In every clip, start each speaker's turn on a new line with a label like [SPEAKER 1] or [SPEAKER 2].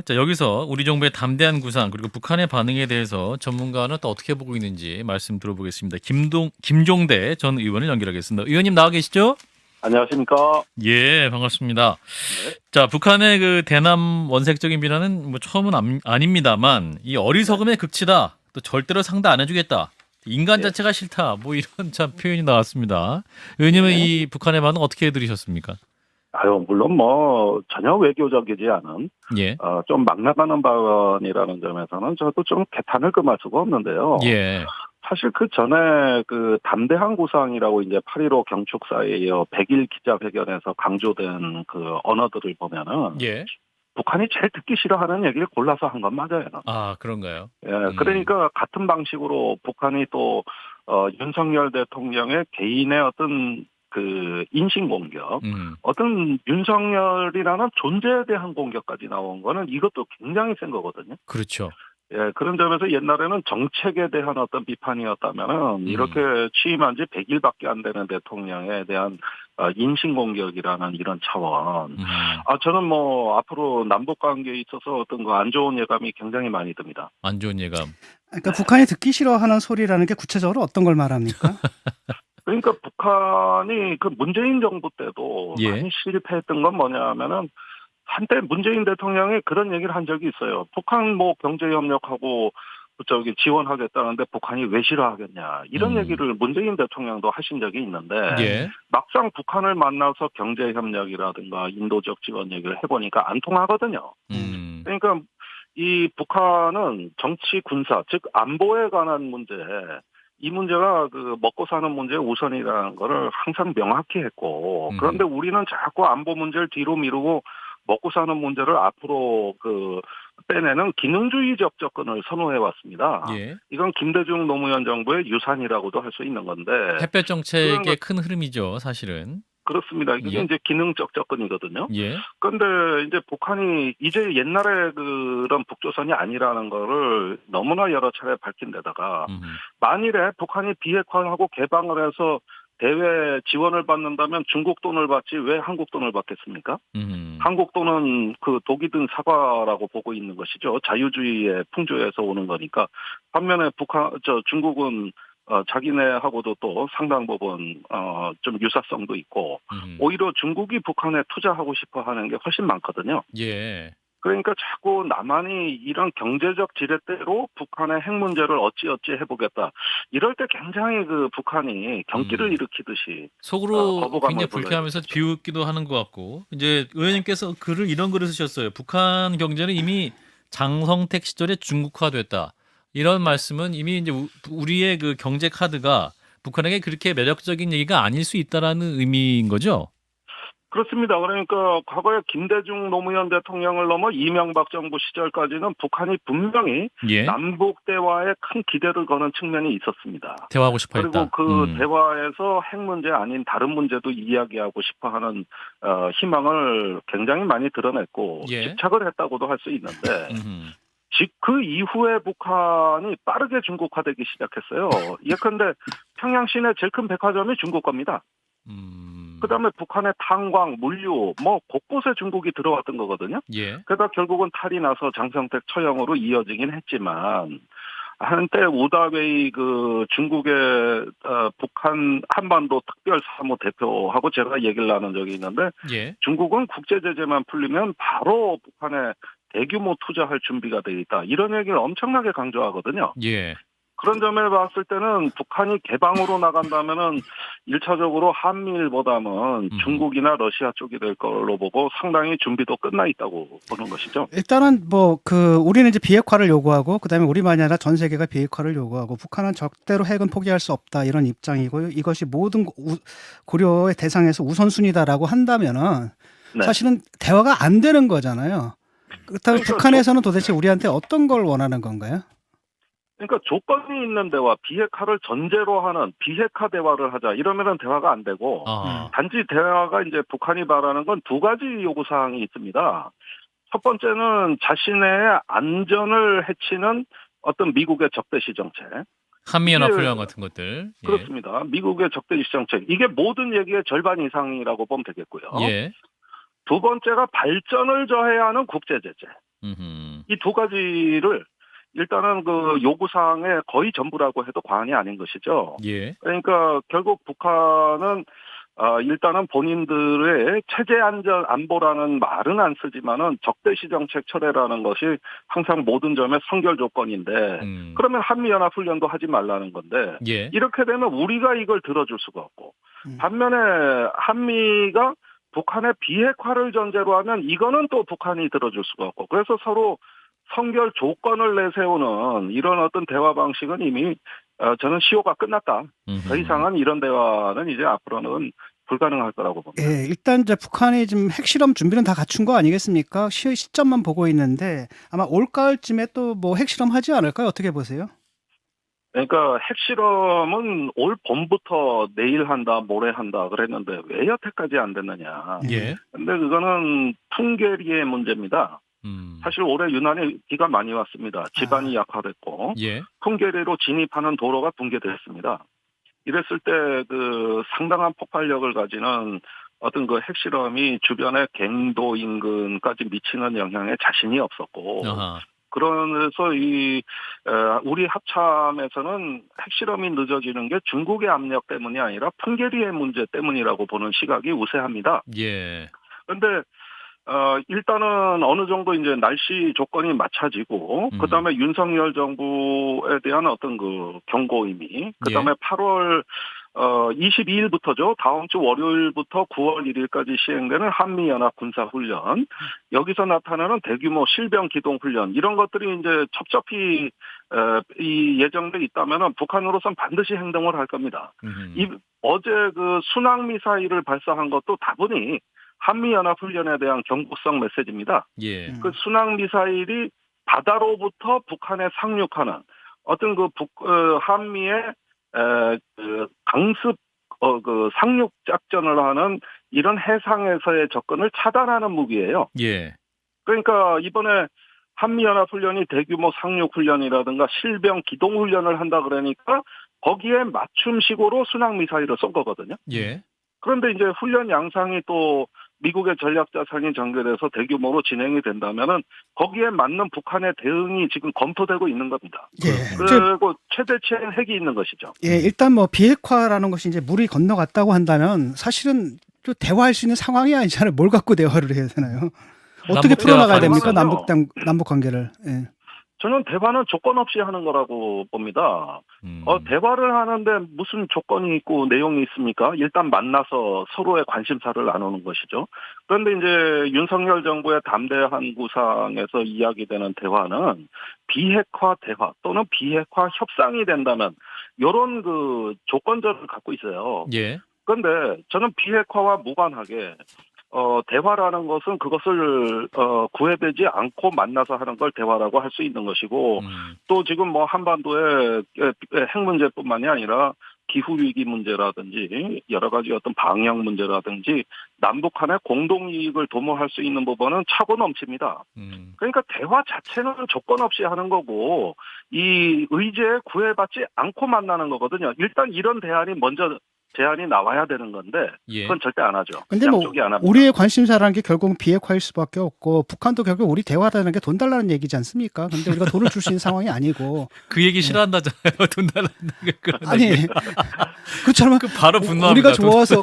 [SPEAKER 1] 자, 여기서 우리 정부의 담대한 구상 그리고 북한의 반응에 대해서 전문가는 또 어떻게 보고 있는지 말씀 들어보겠습니다. 김종대 전 의원을 연결하겠습니다. 의원님 나와 계시죠?
[SPEAKER 2] 안녕하십니까?
[SPEAKER 1] 예, 반갑습니다.
[SPEAKER 2] 네.
[SPEAKER 1] 자, 북한의 그 대남 원색적인 비난은 뭐 처음은 아닙니다만 이 어리석음의 극치다. 또 절대로 상대 안 해주겠다. 인간
[SPEAKER 2] 예.
[SPEAKER 1] 자체가 싫다. 뭐 이런 참 표현이 나왔습니다. 의원님은
[SPEAKER 2] 예.
[SPEAKER 1] 이 북한의 반응 어떻게 들으셨습니까?
[SPEAKER 2] 물론 뭐 전혀 외교적이지 않은
[SPEAKER 1] 예,
[SPEAKER 2] 좀 막 나가는 발언이라는 점에서는 저도 좀 개탄을 금할 수가 없는데요.
[SPEAKER 1] 예,
[SPEAKER 2] 사실 그 전에 그 담대한 구상이라고 이제 8.15 경축사에 이어 100일 기자회견에서 강조된 그 언어들을 보면은
[SPEAKER 1] 예.
[SPEAKER 2] 북한이 제일 듣기 싫어하는 얘기를 골라서 한 건 맞아요.
[SPEAKER 1] 아, 그런가요?
[SPEAKER 2] 예, 그러니까 같은 방식으로 북한이 또 윤석열 대통령의 개인의 어떤 그 인신 공격, 어떤 윤석열이라는 존재에 대한 공격까지 나온 거는 이것도 굉장히 센 거거든요.
[SPEAKER 1] 그렇죠.
[SPEAKER 2] 예, 그런 점에서 옛날에는 정책에 대한 어떤 비판이었다면은 이렇게 취임한 지 100일밖에 안 되는 대통령에 대한 인신 공격이라는 이런 차원. 저는 뭐 앞으로 남북 관계에 있어서 어떤 그 안 좋은 예감이 굉장히 많이 듭니다.
[SPEAKER 1] 안 좋은 예감.
[SPEAKER 3] 그러니까 북한이 듣기 싫어하는 소리라는 게 구체적으로 어떤 걸 말합니까?
[SPEAKER 2] 그러니까 북한이 그 문재인 정부 때도
[SPEAKER 1] 예.
[SPEAKER 2] 많이 실패했던 건 뭐냐면은 한때 문재인 대통령이 그런 얘기를 한 적이 있어요. 북한 뭐 경제 협력하고 저기 지원하겠다는데 북한이 왜 싫어하겠냐 이런 얘기를 문재인 대통령도 하신 적이 있는데
[SPEAKER 1] 예.
[SPEAKER 2] 막상 북한을 만나서 경제 협력이라든가 인도적 지원 얘기를 해보니까 안 통하거든요. 그러니까 이 북한은 정치 군사 즉 안보에 관한 문제 이 문제가 그 먹고 사는 문제의 우선이라는 거를 항상 명확히 했고 그런데 우리는 자꾸 안보 문제를 뒤로 미루고 먹고 사는 문제를 앞으로 그 빼내는 기능주의적 접근을 선호해 왔습니다.
[SPEAKER 1] 예.
[SPEAKER 2] 이건 김대중 노무현 정부의 유산이라고도 할 수 있는 건데
[SPEAKER 1] 햇볕 정책의 큰 흐름이죠, 사실은.
[SPEAKER 2] 그렇습니다. 이게
[SPEAKER 1] 예.
[SPEAKER 2] 이제 기능적 접근이거든요.
[SPEAKER 1] 예.
[SPEAKER 2] 그런데 이제 북한이 이제 옛날에 그런 북조선이 아니라는 거를 너무나 여러 차례 밝힌 데다가 만일에 북한이 비핵화하고 개방을 해서 대외 지원을 받는다면 중국 돈을 받지 왜 한국 돈을 받겠습니까? 한국 돈은 그 독이 든 사과라고 보고 있는 것이죠. 자유주의의 풍조에서 오는 거니까. 반면에 중국은 자기네하고도 또 상당 부분 좀 유사성도 있고 오히려 중국이 북한에 투자하고 싶어 하는 게 훨씬 많거든요.
[SPEAKER 1] 예.
[SPEAKER 2] 그러니까 자꾸 남한이 이런 경제적 지렛대로 북한의 핵 문제를 어찌어찌 해보겠다. 이럴 때 굉장히 그 북한이 경기를 일으키듯이
[SPEAKER 1] 속으로
[SPEAKER 2] 거부감을
[SPEAKER 1] 굉장히 불쾌하면서
[SPEAKER 2] 불러일으키죠.
[SPEAKER 1] 비웃기도 하는 것 같고 이제 의원님께서 이런 글을 쓰셨어요. 북한 경제는 이미 장성택 시절에 중국화됐다. 이런 말씀은 이미 이제 우리의 그 경제 카드가 북한에게 그렇게 매력적인 얘기가 아닐 수 있다라는 의미인 거죠.
[SPEAKER 2] 그렇습니다. 그러니까 과거에 김대중 노무현 대통령을 넘어 이명박 정부 시절까지는 북한이 분명히
[SPEAKER 1] 예.
[SPEAKER 2] 남북 대화에 큰 기대를 거는 측면이 있었습니다.
[SPEAKER 1] 대화하고 싶어
[SPEAKER 2] 그리고
[SPEAKER 1] 했다.
[SPEAKER 2] 그 대화에서 핵 문제 아닌 다른 문제도 이야기하고 싶어하는 희망을 굉장히 많이 드러냈고
[SPEAKER 1] 예.
[SPEAKER 2] 집착을 했다고도 할 수 있는데 즉 그 이후에 북한이 빠르게 중국화되기 시작했어요. 예컨대 평양 시내 제일 큰 백화점이 중국 겁니다. 그다음에 북한의 탄광, 물류 뭐 곳곳에 중국이 들어왔던 거거든요.
[SPEAKER 1] 예.
[SPEAKER 2] 그러다 결국은 탈이 나서 장성택 처형으로 이어지긴 했지만 한때 오다웨이 그 중국의 북한 한반도 특별 사무 대표하고 제가 얘기를 나눈 적이 있는데
[SPEAKER 1] 예.
[SPEAKER 2] 중국은 국제 제재만 풀리면 바로 북한에 대규모 투자할 준비가 돼 있다. 이런 얘기를 엄청나게 강조하거든요.
[SPEAKER 1] 예.
[SPEAKER 2] 그런 점에 봤을 때는 북한이 개방으로 나간다면은 1차적으로 한미일보다는 중국이나 러시아 쪽이 될 걸로 보고 상당히 준비도 끝나 있다고 보는 것이죠.
[SPEAKER 3] 일단은 뭐 우리는 이제 비핵화를 요구하고 그다음에 우리만이 아니라 전 세계가 비핵화를 요구하고 북한은 절대로 핵은 포기할 수 없다 이런 입장이고요. 이것이 모든 고려의 대상에서 우선순위다라고 한다면은
[SPEAKER 2] 네.
[SPEAKER 3] 사실은 대화가 안 되는 거잖아요. 그렇다면
[SPEAKER 2] 그러니까
[SPEAKER 3] 북한에서는 도대체 우리한테 어떤 걸 원하는 건가요?
[SPEAKER 2] 그러니까 조건이 있는 대화, 비핵화를 전제로 하는 비핵화 대화를 하자. 이러면은 대화가 안 되고 단지 대화가 이제 북한이 바라는 건 두 가지 요구 사항이 있습니다. 첫 번째는 자신의 안전을 해치는 어떤 미국의 적대시 정책.
[SPEAKER 1] 한미연합훈련 같은 것들. 예.
[SPEAKER 2] 그렇습니다. 미국의 적대시 정책. 이게 모든 얘기의 절반 이상이라고 보면 되겠고요.
[SPEAKER 1] 예.
[SPEAKER 2] 두 번째가 발전을 저해하는 국제 제재.
[SPEAKER 1] 음흠.
[SPEAKER 2] 이 두 가지를 일단은 그 요구사항의 거의 전부라고 해도 과언이 아닌 것이죠.
[SPEAKER 1] 예.
[SPEAKER 2] 그러니까 결국 북한은 일단은 본인들의 체제 안전 안보라는 말은 안 쓰지만은 적대시 정책 철회라는 것이 항상 모든 점의 선결 조건인데 그러면 한미연합훈련도 하지 말라는 건데
[SPEAKER 1] 예.
[SPEAKER 2] 이렇게 되면 우리가 이걸 들어줄 수가 없고
[SPEAKER 3] 음.
[SPEAKER 2] 반면에 한미가 북한의 비핵화를 전제로 하면 이거는 또 북한이 들어줄 수가 없고 그래서 서로 선결 조건을 내세우는 이런 어떤 대화 방식은 이미 저는 시효가 끝났다. 더 이상은 이런 대화는 이제 앞으로는 불가능할 거라고 봅니다.
[SPEAKER 3] 예, 일단 이제 북한이 지금 핵실험 준비는 다 갖춘 거 아니겠습니까? 시점만 보고 있는데 아마 올가을쯤에 또 뭐 핵실험 하지 않을까요? 어떻게 보세요?
[SPEAKER 2] 그러니까 핵실험은 올 봄부터 내일 한다, 모레 한다 그랬는데 왜 여태까지 안 됐느냐.
[SPEAKER 1] 예.
[SPEAKER 2] 근데 그거는 풍계리의 문제입니다. 사실 올해 유난히 비가 많이 왔습니다. 지반이 약화됐고
[SPEAKER 1] 예.
[SPEAKER 2] 풍계리로 진입하는 도로가 붕괴됐습니다. 이랬을 때 그 상당한 폭발력을 가지는 어떤 그 핵실험이 주변의 갱도 인근까지 미치는 영향에 자신이 없었고
[SPEAKER 1] 아하.
[SPEAKER 2] 그러면서 우리 합참에서는 핵실험이 늦어지는 게 중국의 압력 때문이 아니라 풍계리의 문제 때문이라고 보는 시각이 우세합니다.
[SPEAKER 1] 예.
[SPEAKER 2] 그런데 일단은 어느 정도 이제 날씨 조건이 맞춰지고, 그 다음에 윤석열 정부에 대한 어떤 그 경고임이, 그 다음에 8월 22일부터죠. 다음 주 월요일부터 9월 1일까지 시행되는 한미연합 군사훈련. 여기서 나타나는 대규모 실병 기동 훈련. 이런 것들이 이제 첩첩히, 이 예정돼 있다면은 북한으로선 반드시 행동을 할 겁니다. 어제 그 순항미사일을 발사한 것도 다분히 한미연합훈련에 대한 경고성 메시지입니다.
[SPEAKER 1] 예.
[SPEAKER 2] 그 순항미사일이 바다로부터 북한에 상륙하는 어떤 그 한미의 그 강습 그 상륙 작전을 하는 이런 해상에서의 접근을 차단하는 무기예요.
[SPEAKER 1] 예.
[SPEAKER 2] 그러니까 이번에 한미연합훈련이 대규모 상륙훈련이라든가 실병 기동훈련을 한다 그러니까 거기에 맞춤식으로 순항미사일을 쏜 거거든요.
[SPEAKER 1] 예.
[SPEAKER 2] 그런데 이제 훈련 양상이 또 미국의 전략자산이 전개돼서 대규모로 진행이 된다면은 거기에 맞는 북한의 대응이 지금 검토되고 있는 겁니다.
[SPEAKER 3] 예.
[SPEAKER 2] 그리고 최대치의 핵이 있는 것이죠.
[SPEAKER 3] 예, 일단 뭐 비핵화라는 것이 이제 물이 건너갔다고 한다면 사실은 또 대화할 수 있는 상황이 아니잖아요. 뭘 갖고 대화를 해야 되나요? 어떻게
[SPEAKER 1] 남북
[SPEAKER 3] 풀어나가야
[SPEAKER 1] 대화
[SPEAKER 3] 됩니까?
[SPEAKER 2] 가능하죠.
[SPEAKER 3] 남북 관계를. 예.
[SPEAKER 2] 저는 대화는 조건 없이 하는 거라고 봅니다. 대화를 하는데 무슨 조건이 있고 내용이 있습니까? 일단 만나서 서로의 관심사를 나누는 것이죠. 그런데 이제 윤석열 정부의 담대한 구상에서 이야기되는 대화는 비핵화 대화 또는 비핵화 협상이 된다면 이런 그 조건절을 갖고 있어요.
[SPEAKER 1] 예.
[SPEAKER 2] 그런데 저는 비핵화와 무관하게 대화라는 것은 그것을 구애되지 않고 만나서 하는 걸 대화라고 할 수 있는 것이고 또 지금 뭐 한반도의 핵 문제뿐만이 아니라 기후 위기 문제라든지 여러 가지 어떤 방역 문제라든지 남북 간의 공동 이익을 도모할 수 있는 부분은 차고 넘칩니다. 그러니까 대화 자체는 조건 없이 하는 거고 이 의제에 구애받지 않고 만나는 거거든요. 일단 이런 제안이 나와야 되는 건데 그건 절대 안 하죠.
[SPEAKER 3] 근데 뭐
[SPEAKER 2] 양쪽이 안 합니다.
[SPEAKER 3] 우리의 관심사라는 게 결국은 비핵화일 수밖에 없고 북한도 결국 우리 대화라는 게 돈 달라는 얘기지 않습니까? 근데 우리가 돈을 줄 수 있는 상황이 아니고
[SPEAKER 1] 그 얘기 싫어한다잖아요. 돈 달라는 그런
[SPEAKER 3] 아니
[SPEAKER 1] 얘기.
[SPEAKER 3] 그렇잖아요.
[SPEAKER 1] 바로 분노합니다.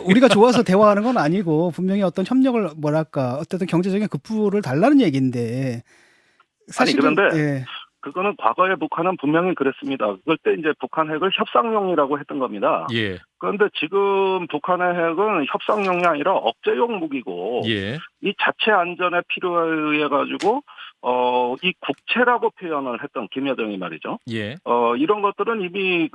[SPEAKER 3] 우리가 좋아서 대화하는 건 아니고 분명히 어떤 협력을 뭐랄까 어떤 경제적인 급부를 달라는 얘기인데 사실은
[SPEAKER 2] 그런데
[SPEAKER 3] 예.
[SPEAKER 2] 그거는 과거에 북한은 분명히 그랬습니다. 그럴 때 이제 북한 핵을 협상용이라고 했던 겁니다.
[SPEAKER 1] 예.
[SPEAKER 2] 그런데 지금 북한의 핵은 협상용이 아니라 억제용 무기고
[SPEAKER 1] 예.
[SPEAKER 2] 이 자체 안전에 필요에 의해 가지고 이 국채라고 표현을 했던 김여정이 말이죠.
[SPEAKER 1] 예.
[SPEAKER 2] 이런 것들은 이미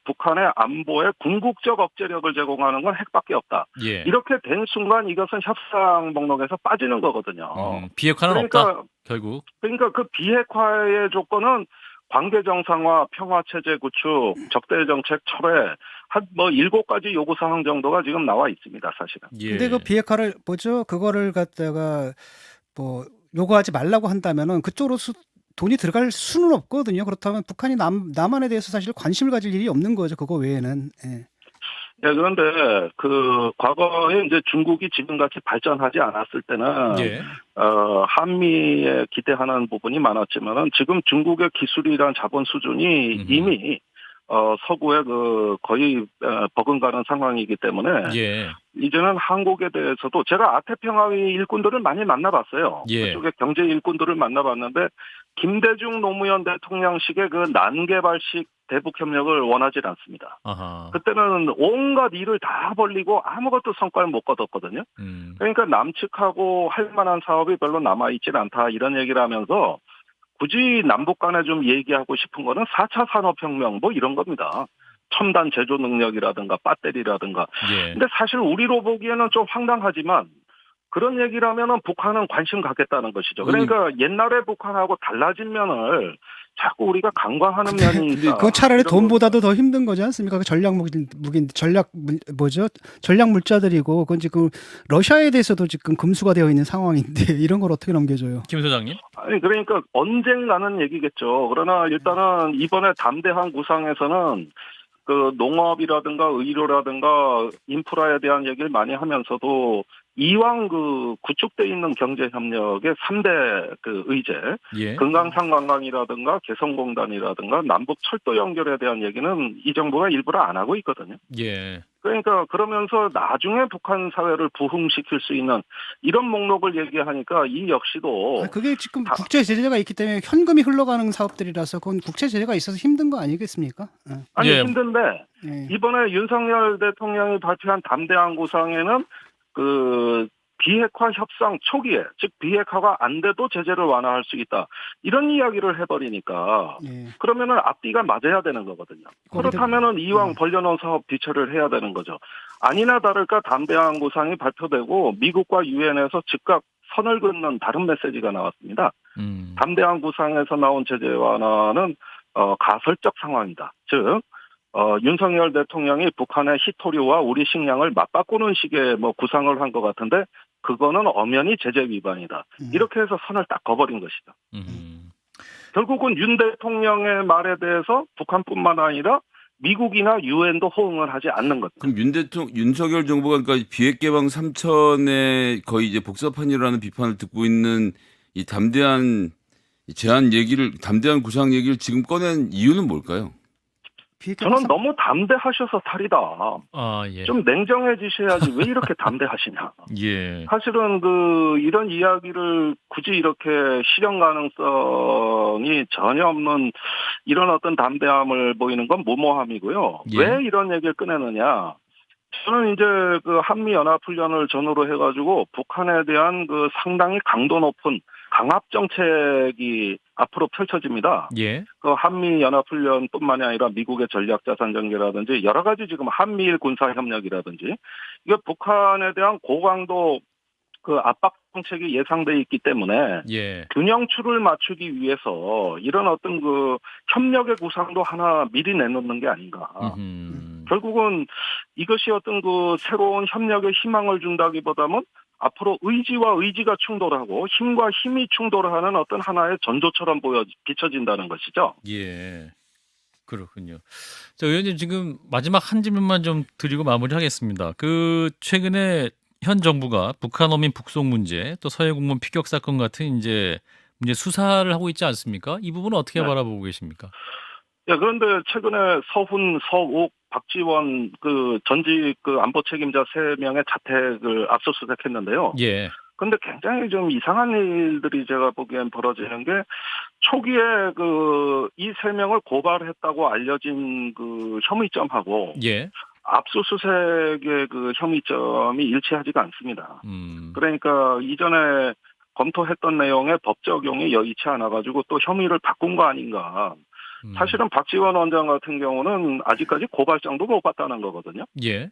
[SPEAKER 2] 북한의 안보에 궁극적 억제력을 제공하는 건 핵밖에 없다.
[SPEAKER 1] 예.
[SPEAKER 2] 이렇게 된 순간 이것은 협상 목록에서 빠지는 거거든요.
[SPEAKER 1] 비핵화는 없다. 결국.
[SPEAKER 2] 그러니까 그 비핵화의 조건은 관계 정상화, 평화 체제 구축, 적대 정책 철회 한 7가지 요구 사항 정도가 지금 나와 있습니다, 사실은.
[SPEAKER 1] 예.
[SPEAKER 3] 근데 그 비핵화를 그거를 갖다가 뭐 요구하지 말라고 한다면은 그쪽으로 돈이 들어갈 수는 없거든요. 그렇다면 북한이 남한에 대해서 사실 관심을 가질 일이 없는 거죠. 그거 외에는. 예.
[SPEAKER 2] 예, 그런데 그 과거에 이제 중국이 지금같이 발전하지 않았을 때는
[SPEAKER 1] 예.
[SPEAKER 2] 한미에 기대하는 부분이 많았지만은 지금 중국의 기술이란 자본 수준이 이미 서구에 그 거의 버금가는 상황이기 때문에
[SPEAKER 1] 예.
[SPEAKER 2] 이제는 한국에 대해서도 제가 아태평화의 일꾼들을 많이 만나봤어요.
[SPEAKER 1] 예.
[SPEAKER 2] 그쪽에 경제 일꾼들을 만나봤는데 김대중 노무현 대통령식의 그 난개발식 대북 협력을 원하지 않습니다.
[SPEAKER 1] 아하.
[SPEAKER 2] 그때는 온갖 일을 다 벌리고 아무것도 성과를 못 거뒀거든요. 그러니까 남측하고 할 만한 사업이 별로 남아있질 않다 이런 얘기를 하면서 굳이 남북 간에 좀 얘기하고 싶은 거는 4차 산업혁명 뭐 이런 겁니다. 첨단 제조 능력이라든가 배터리라든가.
[SPEAKER 1] 예.
[SPEAKER 2] 근데 사실 우리로 보기에는 좀 황당하지만 그런 얘기를 하면은 북한은 관심 갖겠다는 것이죠. 그러니까 옛날에 북한하고 달라진 면을 자꾸 우리가 간과하는 면이 있다.
[SPEAKER 3] 그 차라리
[SPEAKER 2] 이런
[SPEAKER 3] 돈보다도 더 힘든 거지 않습니까? 그 전략 물자들이고 그건 지금 러시아에 대해서도 지금 금수가 되어 있는 상황인데 이런 걸 어떻게 넘겨줘요?
[SPEAKER 1] 김 소장님.
[SPEAKER 2] 아니 그러니까 언젠가는 얘기겠죠. 그러나 일단은 이번에 담대한 구상에서는 그 농업이라든가 의료라든가 인프라에 대한 얘기를 많이 하면서도 이왕 그 구축돼 있는 경제 협력의 3대 그 의제,
[SPEAKER 1] 예.
[SPEAKER 2] 금강산 관광이라든가 개성공단이라든가 남북 철도 연결에 대한 얘기는 이 정부가 일부러 안 하고 있거든요.
[SPEAKER 1] 예.
[SPEAKER 2] 그러니까 그러면서 나중에 북한 사회를 부흥시킬 수 있는 이런 목록을 얘기하니까 이 역시도
[SPEAKER 3] 그게 지금 국제 제재가 있기 때문에 현금이 흘러가는 사업들이라서 그건 국제 제재가 있어서 힘든 거 아니겠습니까?
[SPEAKER 2] 아니
[SPEAKER 1] 예.
[SPEAKER 2] 힘든데 이번에 윤석열 대통령이 발표한 담대한 구상에는 그 비핵화 협상 초기에 즉 비핵화가 안 돼도 제재를 완화할 수 있다 이런 이야기를 해버리니까 그러면은 앞뒤가 맞아야 되는 거거든요. 그렇다면은 이왕 벌려놓은 사업 뒤처리를 해야 되는 거죠. 아니나 다를까 담대한 구상이 발표되고 미국과 유엔에서 즉각 선을 긋는 다른 메시지가 나왔습니다. 담대한 구상에서 나온 제재 완화는 가설적 상황이다. 즉 윤석열 대통령이 북한의 희토류와 우리 식량을 맞바꾸는 식의 뭐 구상을 한 것 같은데 그거는 엄연히 제재 위반이다. 이렇게 해서 선을 딱 그어버린 것이다. 결국은 윤 대통령의 말에 대해서 북한뿐만 아니라 미국이나 유엔도 호응을 하지 않는 것.
[SPEAKER 4] 그럼 윤석열 정부가 그러니까 비핵 개방 3천에 거의 이제 복잡한이라는 비판을 듣고 있는 이 담대한 담대한 구상 얘기를 지금 꺼낸 이유는 뭘까요?
[SPEAKER 2] 저는 너무 담대하셔서 탈이다.
[SPEAKER 1] 아, 예.
[SPEAKER 2] 좀 냉정해지셔야지 왜 이렇게 담대하시냐.
[SPEAKER 1] 예.
[SPEAKER 2] 사실은 이런 이야기를 굳이 이렇게 실현 가능성이 전혀 없는 이런 어떤 담대함을 보이는 건 무모함이고요.
[SPEAKER 1] 예.
[SPEAKER 2] 왜 이런 얘기를 꺼내느냐. 저는 이제 그 한미연합훈련을 전후로 해가지고 북한에 대한 그 상당히 강도 높은 강압 정책이 앞으로 펼쳐집니다.
[SPEAKER 1] 예.
[SPEAKER 2] 그 한미연합훈련뿐만이 아니라 미국의 전략자산전개라든지 여러 가지 지금 한미일 군사협력이라든지 이게 북한에 대한 고강도 그 압박 정책이 예상돼 있기 때문에 균형추를 맞추기 위해서 이런 어떤 그 협력의 구상도 하나 미리 내놓는 게 아닌가. 결국은 이것이 어떤 그 새로운 협력의 희망을 준다기보다는 앞으로 의지와 의지가 충돌하고 힘과 힘이 충돌하는 어떤 하나의 전조처럼 비춰진다는 것이죠.
[SPEAKER 1] 예. 그렇군요. 자, 의원님 지금 마지막 한 질문만 좀 드리고 마무리하겠습니다. 그 최근에 현 정부가 북한 어민 북송 문제, 또 서해 공무원 피격 사건 같은 이제 문제 수사를 하고 있지 않습니까? 이 부분은 어떻게 바라보고 계십니까?
[SPEAKER 2] 예, 그런데 최근에 서훈, 서욱, 박지원 그 전직 그 안보 책임자 3명의 자택을 압수수색했는데요.
[SPEAKER 1] 예.
[SPEAKER 2] 근데 굉장히 좀 이상한 일들이 제가 보기엔 벌어지는 게 초기에 이 3명을 고발했다고 알려진 그 혐의점하고 압수수색의 그 혐의점이 일치하지가 않습니다. 그러니까 이전에 검토했던 내용의 법 적용이 여의치 않아가지고 또 혐의를 바꾼 거 아닌가. 사실은 박지원 원장 같은 경우는 아직까지 고발장도 못 받다는 거거든요.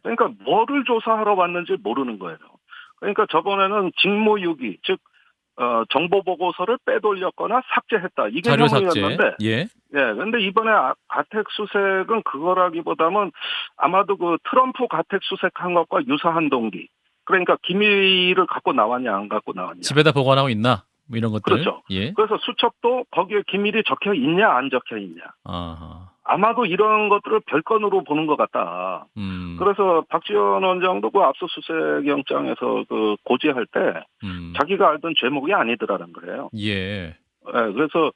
[SPEAKER 2] 그러니까 뭐를 조사하러 왔는지 모르는 거예요. 그러니까 저번에는 직무유기, 즉 정보 보고서를 빼돌렸거나 삭제했다. 이게 혐의였는데, 그런데 이번에 가택 수색은 그거라기보다는 아마도 그 트럼프 가택 수색한 것과 유사한 동기. 그러니까 기밀을 갖고 나왔냐 안 갖고 나왔냐.
[SPEAKER 1] 집에다 보관하고 있나? 뭐 이런 것들.
[SPEAKER 2] 그렇죠. 그래서 수첩도 거기에 기밀이 적혀 있냐 안 적혀 있냐. 아마도 이런 것들을 별건으로 보는 것 같다. 그래서 박지원 원장도 그 압수수색 영장에서 그 고지할 때 자기가 알던 죄목이 아니더라는 거예요.
[SPEAKER 1] 예.
[SPEAKER 2] 네, 그래서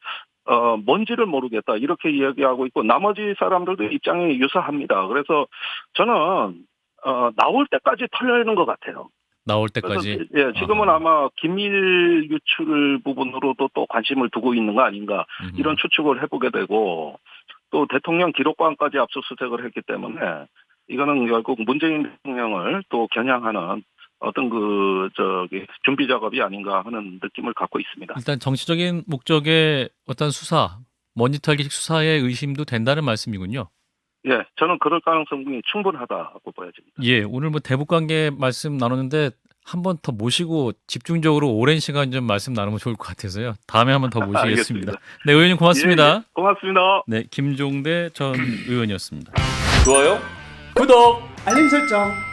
[SPEAKER 2] 뭔지를 모르겠다 이렇게 이야기하고 있고 나머지 사람들도 입장이 유사합니다. 그래서 저는 나올 때까지 털려 있는 것 같아요.
[SPEAKER 1] 나올 때까지.
[SPEAKER 2] 예, 지금은 아마 기밀 유출 부분으로도 또 관심을 두고 있는 거 아닌가 이런 추측을 해보게 되고 또 대통령 기록관까지 압수수색을 했기 때문에 이거는 결국 문재인 대통령을 또 겨냥하는 어떤 준비 작업이 아닌가 하는 느낌을 갖고 있습니다.
[SPEAKER 1] 일단 정치적인 목적의 어떤 수사, 먼지털기식 수사의 의심도 된다는 말씀이군요.
[SPEAKER 2] 예, 저는 그럴 가능성이 충분하다고 보여집니다.
[SPEAKER 1] 예, 오늘 뭐 대북 관계 말씀 나눴는데 한 번 더 모시고 집중적으로 오랜 시간 좀 말씀 나누면 좋을 것 같아서요. 다음에 한 번 더 모시겠습니다. 네, 의원님 고맙습니다.
[SPEAKER 2] 예, 고맙습니다.
[SPEAKER 1] 네, 김종대 전 의원이었습니다.
[SPEAKER 5] 좋아요, 구독.
[SPEAKER 3] 알림 설정.